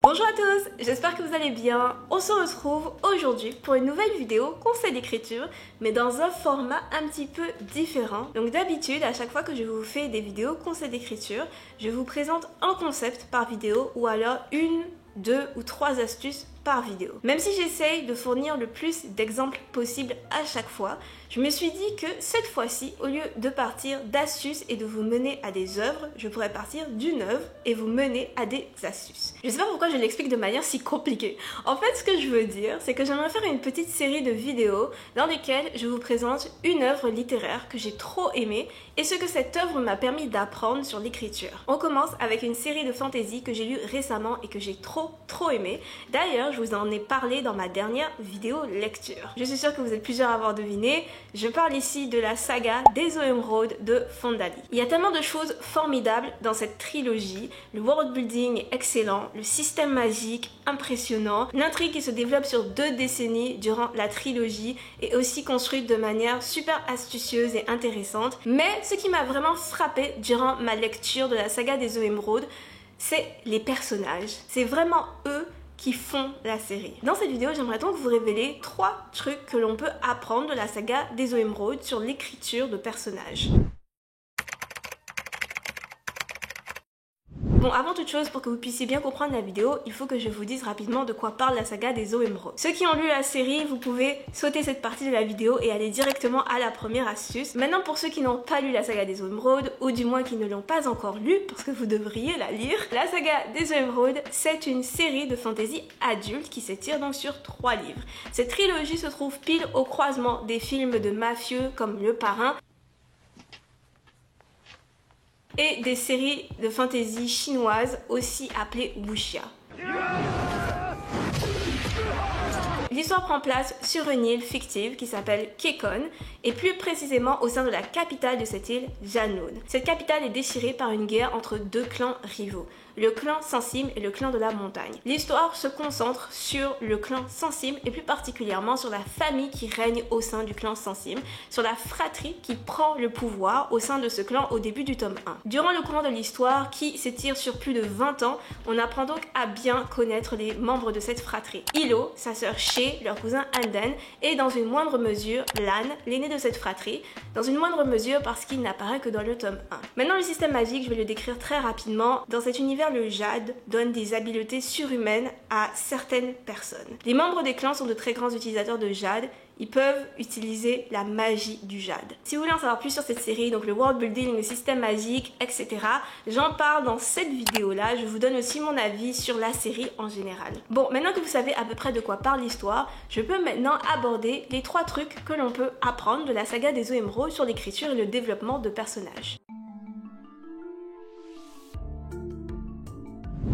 Bonjour à tous, j'espère que vous allez bien. On se retrouve aujourd'hui pour une nouvelle vidéo conseil d'écriture, mais dans un format un petit peu différent. Donc d'habitude, à chaque fois que je vous fais des vidéos conseil d'écriture, je vous présente un concept par vidéo ou alors une, deux ou trois astuces par vidéo. Même si j'essaye de fournir le plus d'exemples possible à chaque fois, je me suis dit que cette fois-ci, au lieu de partir d'astuces et de vous mener à des œuvres, je pourrais partir d'une œuvre et vous mener à des astuces. Je sais pas pourquoi je l'explique de manière si compliquée. En fait, ce que je veux dire, c'est que j'aimerais faire une petite série de vidéos dans lesquelles je vous présente une œuvre littéraire que j'ai trop aimée et ce que cette œuvre m'a permis d'apprendre sur l'écriture. On commence avec une série de fantasy que j'ai lue récemment et que j'ai trop aimé. D'ailleurs, je vous en ai parlé dans ma dernière vidéo lecture. Je suis sûre que vous êtes plusieurs à avoir deviné. Je parle ici de la saga des eaux émeraudes de Fondali. Il y a tellement de choses formidables dans cette trilogie. Le world building est excellent, le système magique impressionnant, l'intrigue qui se développe sur 2 décennies durant la trilogie est aussi construite de manière super astucieuse et intéressante. Mais ce qui m'a vraiment frappé durant ma lecture de la saga des eaux émeraudes, c'est les personnages. C'est vraiment eux qui font la série. Dans cette vidéo, j'aimerais donc vous révéler 3 trucs que l'on peut apprendre de la saga des eaux émeraudes sur l'écriture de personnages. Bon, avant toute chose, pour que vous puissiez bien comprendre la vidéo, il faut que je vous dise rapidement de quoi parle la saga des eaux émeraudes. Ceux qui ont lu la série, vous pouvez sauter cette partie de la vidéo et aller directement à la première astuce. Maintenant, pour ceux qui n'ont pas lu la saga des eaux émeraudes, ou du moins qui ne l'ont pas encore lu, parce que vous devriez la lire, la saga des eaux émeraudes, c'est une série de fantasy adulte qui s'étire donc sur 3 livres. Cette trilogie se trouve pile au croisement des films de mafieux comme Le Parrain, et des séries de fantasy chinoises aussi appelées wuxia. L'histoire prend place sur une île fictive qui s'appelle Kekon et plus précisément au sein de la capitale de cette île, Janoun. Cette capitale est déchirée par une guerre entre 2 clans rivaux, le clan Sansim et le clan de la montagne. L'histoire se concentre sur le clan Sansim et plus particulièrement sur la famille qui règne au sein du clan Sansim, sur la fratrie qui prend le pouvoir au sein de ce clan au début du tome 1. Durant le courant de l'histoire, qui s'étire sur plus de 20 ans, on apprend donc à bien connaître les membres de cette fratrie. Hilo, sa sœur She, leur cousin Anden, et dans une moindre mesure Lan, l'aîné de cette fratrie, dans une moindre mesure parce qu'il n'apparaît que dans le tome 1. Maintenant, le système magique, je vais le décrire très rapidement. Dans cet univers, le jade donne des habiletés surhumaines à certaines personnes. Les membres des clans sont de très grands utilisateurs de jade. Ils peuvent utiliser la magie du jade. Si vous voulez en savoir plus sur cette série, donc le world building, le système magique, etc., j'en parle dans cette vidéo-là. Je vous donne aussi mon avis sur la série en général. Bon, maintenant que vous savez à peu près de quoi parle l'histoire, je peux maintenant aborder les 3 trucs que l'on peut apprendre de la saga des eaux émeraudes sur l'écriture et le développement de personnages.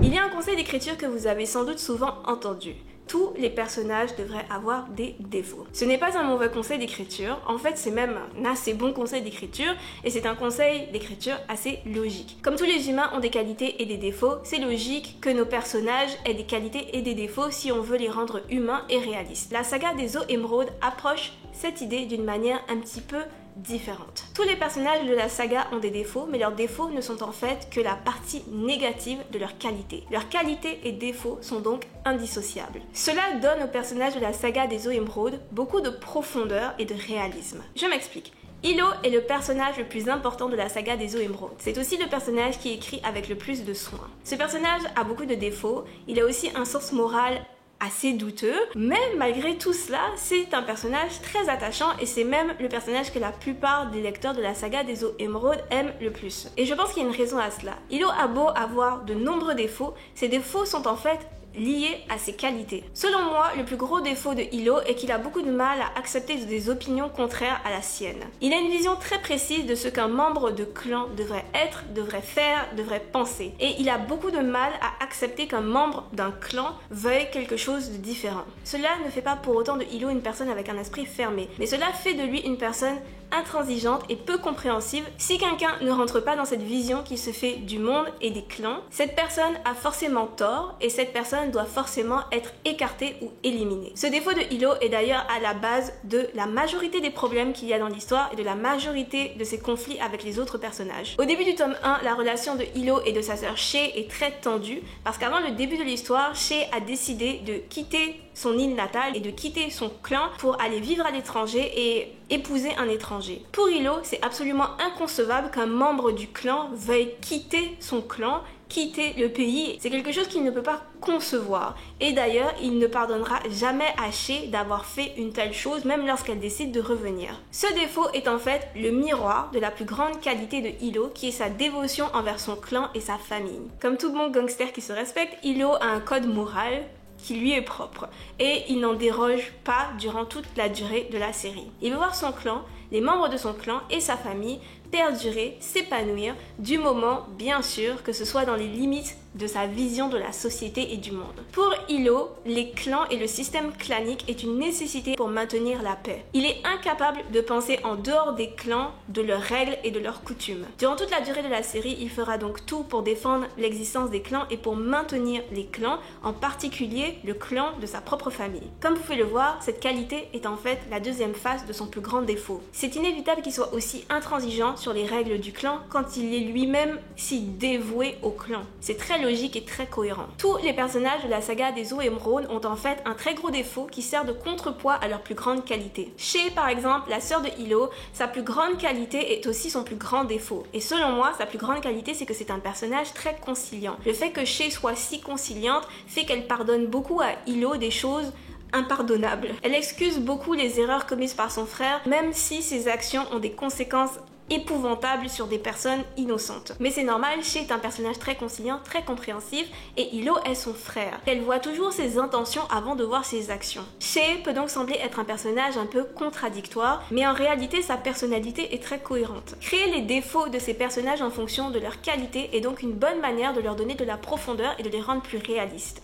Il y a un conseil d'écriture que vous avez sans doute souvent entendu. Tous les personnages devraient avoir des défauts. Ce n'est pas un mauvais conseil d'écriture, en fait c'est même un assez bon conseil d'écriture et c'est un conseil d'écriture assez logique. Comme tous les humains ont des qualités et des défauts, c'est logique que nos personnages aient des qualités et des défauts si on veut les rendre humains et réalistes. La saga des eaux émeraudes approche cette idée d'une manière un petit peu différente. Tous les personnages de la saga ont des défauts, mais leurs défauts ne sont en fait que la partie négative de leurs qualités. Leurs qualités et défauts sont donc indissociables. Cela donne aux personnages de la saga des eaux émeraudes beaucoup de profondeur et de réalisme. Je m'explique. Hilo est le personnage le plus important de la saga des eaux émeraudes. C'est aussi le personnage qui écrit avec le plus de soin. Ce personnage a beaucoup de défauts, il a aussi un sens moral assez douteux, mais malgré tout cela, c'est un personnage très attachant et c'est même le personnage que la plupart des lecteurs de la saga des eaux émeraudes aiment le plus. Et je pense qu'il y a une raison à cela. Hilo a beau avoir de nombreux défauts, ces défauts sont en fait liés à ses qualités. Selon moi, le plus gros défaut de Hilo est qu'il a beaucoup de mal à accepter des opinions contraires à la sienne. Il a une vision très précise de ce qu'un membre de clan devrait être, devrait faire, devrait penser. Et il a beaucoup de mal à accepter qu'un membre d'un clan veuille quelque chose de différent. Cela ne fait pas pour autant de Hilo une personne avec un esprit fermé, mais cela fait de lui une personne intransigeante et peu compréhensive. Si quelqu'un ne rentre pas dans cette vision qui se fait du monde et des clans, cette personne a forcément tort et cette personne doit forcément être écartée ou éliminée. Ce défaut de Hilo est d'ailleurs à la base de la majorité des problèmes qu'il y a dans l'histoire et de la majorité de ses conflits avec les autres personnages. Au début du tome 1, la relation de Hilo et de sa sœur Shae est très tendue parce qu'avant le début de l'histoire, Shae a décidé de quitter son île natale et de quitter son clan pour aller vivre à l'étranger et épouser un étranger. Pour Hilo, c'est absolument inconcevable qu'un membre du clan veuille quitter son clan, quitter le pays. C'est quelque chose qu'il ne peut pas concevoir. Et d'ailleurs, il ne pardonnera jamais à Shae d'avoir fait une telle chose, même lorsqu'elle décide de revenir. Ce défaut est en fait le miroir de la plus grande qualité de Hilo, qui est sa dévotion envers son clan et sa famille. Comme tout bon gangster qui se respecte, Hilo a un code moral qui lui est propre et il n'en déroge pas durant toute la durée de la série. Il veut voir son clan, les membres de son clan et sa famille perdurer, s'épanouir, du moment, bien sûr, que ce soit dans les limites de sa vision de la société et du monde. Pour Hilo, les clans et le système clanique est une nécessité pour maintenir la paix. Il est incapable de penser en dehors des clans, de leurs règles et de leurs coutumes. Durant toute la durée de la série, il fera donc tout pour défendre l'existence des clans et pour maintenir les clans, en particulier le clan de sa propre famille. Comme vous pouvez le voir, cette qualité est en fait la deuxième face de son plus grand défaut. C'est inévitable qu'il soit aussi intransigeant sur les règles du clan quand il est lui-même si dévoué au clan. C'est très logique et très cohérent. Tous les personnages de la saga des eaux émeraudes ont en fait un très gros défaut qui sert de contrepoids à leur plus grande qualité. Shae, par exemple, la sœur de Hilo, sa plus grande qualité est aussi son plus grand défaut. Et selon moi, sa plus grande qualité, c'est que c'est un personnage très conciliant. Le fait que Shae soit si conciliante fait qu'elle pardonne beaucoup à Hilo des choses impardonnables. Elle excuse beaucoup les erreurs commises par son frère, même si ses actions ont des conséquences épouvantable sur des personnes innocentes. Mais c'est normal, Shae est un personnage très conciliant, très compréhensif et Hilo est son frère. Elle voit toujours ses intentions avant de voir ses actions. Shae peut donc sembler être un personnage un peu contradictoire, mais en réalité sa personnalité est très cohérente. Créer les défauts de ces personnages en fonction de leur qualité est donc une bonne manière de leur donner de la profondeur et de les rendre plus réalistes.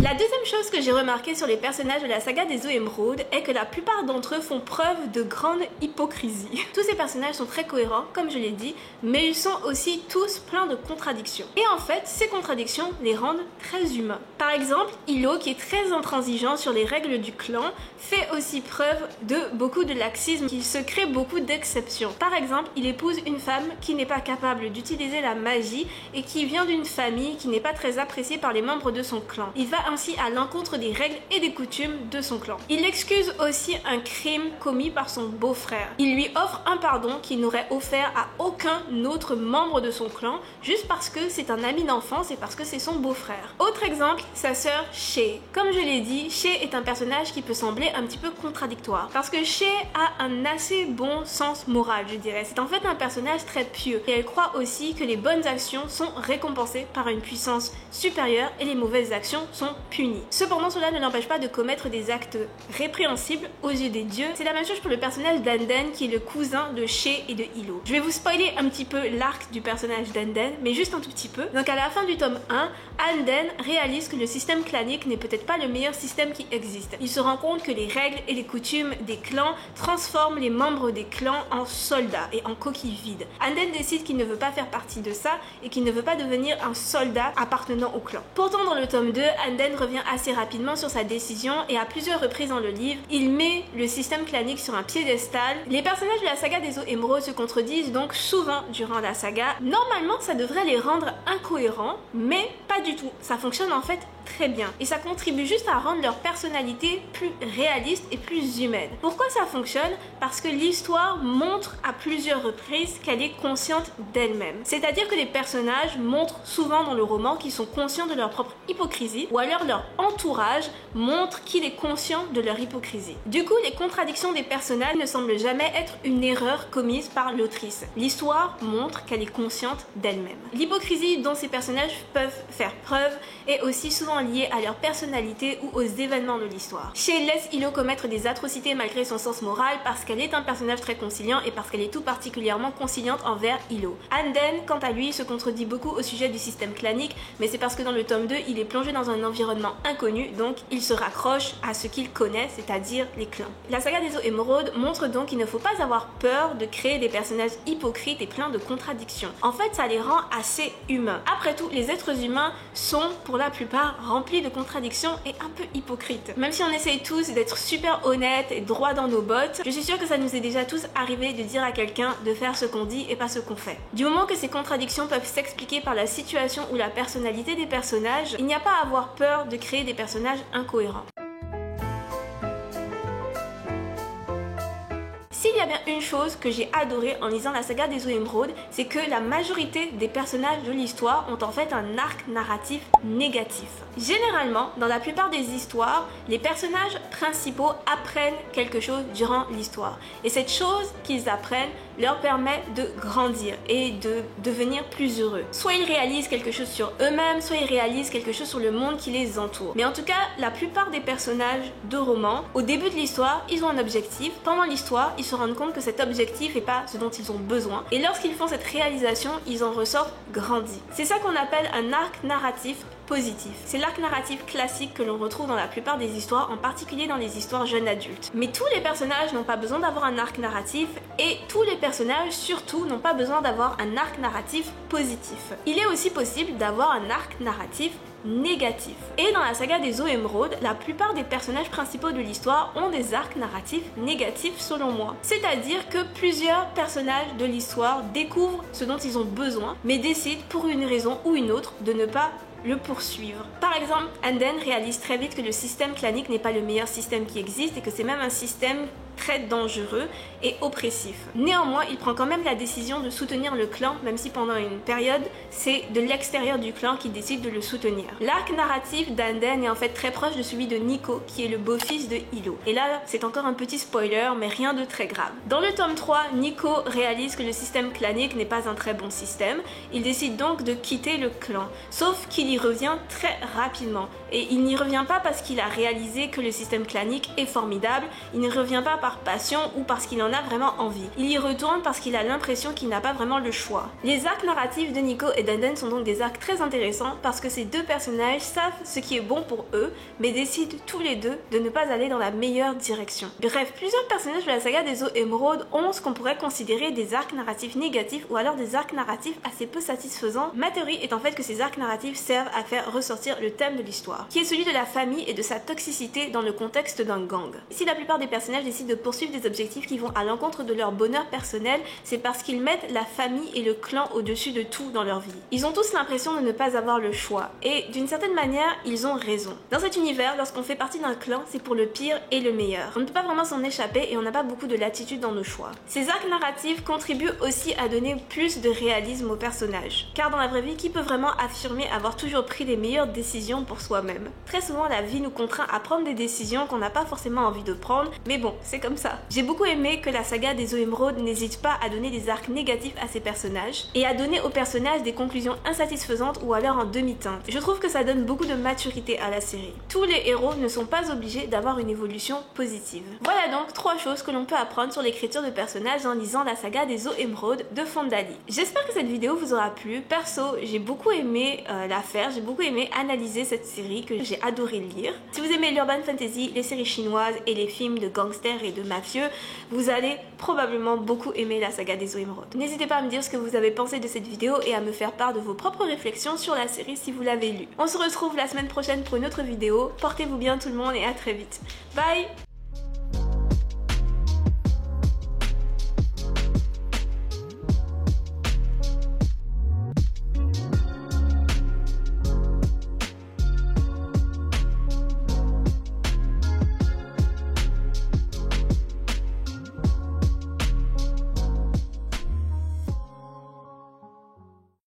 La deuxième chose que j'ai remarqué sur les personnages de la saga des eaux émeraudes est que la plupart d'entre eux font preuve de grande hypocrisie. Tous ces personnages sont très cohérents, comme je l'ai dit, mais ils sont aussi tous pleins de contradictions. Et en fait, ces contradictions les rendent très humains. Par exemple, Hilo, qui est très intransigeant sur les règles du clan, fait aussi preuve de beaucoup de laxisme, qu'il se crée beaucoup d'exceptions. Par exemple, il épouse une femme qui n'est pas capable d'utiliser la magie et qui vient d'une famille qui n'est pas très appréciée par les membres de son clan. Il va ainsi à l'encontre des règles et des coutumes de son clan. Il excuse aussi un crime commis par son beau-frère. Il lui offre un pardon qu'il n'aurait offert à aucun autre membre de son clan, juste parce que c'est un ami d'enfance et parce que c'est son beau-frère. Autre exemple, sa sœur Shae. Comme je l'ai dit, Shae est un personnage qui peut sembler un petit peu contradictoire, parce que Shae a un assez bon sens moral, je dirais. C'est en fait un personnage très pieux, et elle croit aussi que les bonnes actions sont récompensées par une puissance supérieure et les mauvaises actions sont punies. Cependant, cela ne l'empêche pas de commettre des actes répréhensibles aux yeux des dieux. C'est la même chose pour le personnage d'Anden, qui est le cousin de Shae et de Hilo. Je vais vous spoiler un petit peu l'arc du personnage d'Anden, mais juste un tout petit peu. Donc à la fin du tome 1, Anden réalise que le système clanique n'est peut-être pas le meilleur système qui existe. Il se rend compte que les règles et les coutumes des clans transforment les membres des clans en soldats et en coquilles vides. Anden décide qu'il ne veut pas faire partie de ça et qu'il ne veut pas devenir un soldat appartenant au clan. Pourtant, dans le tome 2, Anden revient assez rapidement sur sa décision et à plusieurs reprises dans le livre, il met le système clanique sur un piédestal. Les personnages de la saga des eaux émeraudes se contredisent donc souvent durant la saga. Normalement, ça devrait les rendre incohérents, mais pas du tout. Ça fonctionne en fait très bien et ça contribue juste à rendre leur personnalité plus réaliste et plus humaine. Pourquoi ça fonctionne? Parce que l'histoire montre à plusieurs reprises qu'elle est consciente d'elle-même. C'est-à-dire que les personnages montrent souvent dans le roman qu'ils sont conscients de leur propre hypocrisie, ou alors leur entourage montre qu'il est conscient de leur hypocrisie. Du coup, les contradictions des personnages ne semblent jamais être une erreur commise par l'autrice. L'histoire montre qu'elle est consciente d'elle-même. L'hypocrisie dont ces personnages peuvent faire faire preuve est aussi souvent liée à leur personnalité ou aux événements de l'histoire. Shay laisse Hilo commettre des atrocités malgré son sens moral parce qu'elle est un personnage très conciliant et parce qu'elle est tout particulièrement conciliante envers Hilo. Anden, quant à lui, se contredit beaucoup au sujet du système clanique, mais c'est parce que dans le tome 2, il est plongé dans un environnement inconnu, donc il se raccroche à ce qu'il connaît, c'est-à-dire les clans. La saga des eaux émeraudes montre donc qu'il ne faut pas avoir peur de créer des personnages hypocrites et pleins de contradictions. En fait, ça les rend assez humains. Après tout, les êtres humains sont, pour la plupart, remplis de contradictions et un peu hypocrites. Même si on essaye tous d'être super honnêtes et droits dans nos bottes, je suis sûre que ça nous est déjà tous arrivé de dire à quelqu'un de faire ce qu'on dit et pas ce qu'on fait. Du moment que ces contradictions peuvent s'expliquer par la situation ou la personnalité des personnages, il n'y a pas à avoir peur de créer des personnages incohérents. S'il y a bien une chose que j'ai adorée en lisant la saga des eaux émeraudes, c'est que la majorité des personnages de l'histoire ont en fait un arc narratif négatif. Généralement, dans la plupart des histoires, les personnages principaux apprennent quelque chose durant l'histoire. Et cette chose qu'ils apprennent leur permet de grandir et de devenir plus heureux. Soit ils réalisent quelque chose sur eux-mêmes, soit ils réalisent quelque chose sur le monde qui les entoure. Mais en tout cas, la plupart des personnages de romans, au début de l'histoire, ils ont un objectif. Pendant l'histoire, ils se rendent compte que cet objectif n'est pas ce dont ils ont besoin. Et lorsqu'ils font cette réalisation, ils en ressortent grandis. C'est ça qu'on appelle un arc narratif positif. C'est l'arc narratif classique que l'on retrouve dans la plupart des histoires, en particulier dans les histoires jeunes adultes. Mais tous les personnages n'ont pas besoin d'avoir un arc narratif et tous les personnages, surtout, n'ont pas besoin d'avoir un arc narratif positif. Il est aussi possible d'avoir un arc narratif négatif. Et dans la saga des eaux émeraudes, la plupart des personnages principaux de l'histoire ont des arcs narratifs négatifs selon moi. C'est-à-dire que plusieurs personnages de l'histoire découvrent ce dont ils ont besoin, mais décident pour une raison ou une autre de ne pas le poursuivre. Par exemple, Anden réalise très vite que le système clanique n'est pas le meilleur système qui existe et que c'est même un système très dangereux et oppressif. Néanmoins, il prend quand même la décision de soutenir le clan, même si pendant une période, c'est de l'extérieur du clan qui décide de le soutenir. L'arc narratif d'Anden est en fait très proche de celui de Nico, qui est le beau-fils de Hilo. Et là, c'est encore un petit spoiler, mais rien de très grave. Dans le tome 3, Nico réalise que le système clanique n'est pas un très bon système. Il décide donc de quitter le clan, sauf qu'il y revient très rapidement. Et il n'y revient pas parce qu'il a réalisé que le système clanique est formidable, il ne revient pas par passion ou parce qu'il en a vraiment envie. Il y retourne parce qu'il a l'impression qu'il n'a pas vraiment le choix. Les arcs narratifs de Nico et d'Anden sont donc des arcs très intéressants parce que ces deux personnages savent ce qui est bon pour eux, mais décident tous les deux de ne pas aller dans la meilleure direction. Bref, plusieurs personnages de la saga des eaux émeraudes ont ce qu'on pourrait considérer des arcs narratifs négatifs ou alors des arcs narratifs assez peu satisfaisants. Ma théorie est en fait que ces arcs narratifs servent à faire ressortir le thème de l'histoire, qui est celui de la famille et de sa toxicité dans le contexte d'un gang. Si la plupart des personnages décident de poursuivre des objectifs qui vont à l'encontre de leur bonheur personnel, c'est parce qu'ils mettent la famille et le clan au-dessus de tout dans leur vie. Ils ont tous l'impression de ne pas avoir le choix, et d'une certaine manière, ils ont raison. Dans cet univers, lorsqu'on fait partie d'un clan, c'est pour le pire et le meilleur. On ne peut pas vraiment s'en échapper et on n'a pas beaucoup de latitude dans nos choix. Ces arcs narratifs contribuent aussi à donner plus de réalisme aux personnages, car dans la vraie vie, qui peut vraiment affirmer avoir toujours pris les meilleures décisions pour soi-même? Très souvent, la vie nous contraint à prendre des décisions qu'on n'a pas forcément envie de prendre, mais bon, c'est comme ça. J'ai beaucoup aimé que la saga des eaux émeraudes n'hésite pas à donner des arcs négatifs à ses personnages et à donner aux personnages des conclusions insatisfaisantes ou alors en demi-teinte. Je trouve que ça donne beaucoup de maturité à la série. Tous les héros ne sont pas obligés d'avoir une évolution positive. Voilà donc 3 choses que l'on peut apprendre sur l'écriture de personnages en lisant la saga des eaux émeraudes de Fondali. J'espère que cette vidéo vous aura plu. Perso, j'ai beaucoup aimé la faire, j'ai beaucoup aimé analyser cette série que j'ai adoré lire. Si vous aimez l'urban fantasy, les séries chinoises et les films de gangsters et de mafieux, vous allez probablement beaucoup aimer la saga des eaux émeraudes. N'hésitez pas à me dire ce que vous avez pensé de cette vidéo et à me faire part de vos propres réflexions sur la série si vous l'avez lue. On se retrouve la semaine prochaine pour une autre vidéo. Portez-vous bien tout le monde et à très vite. Bye!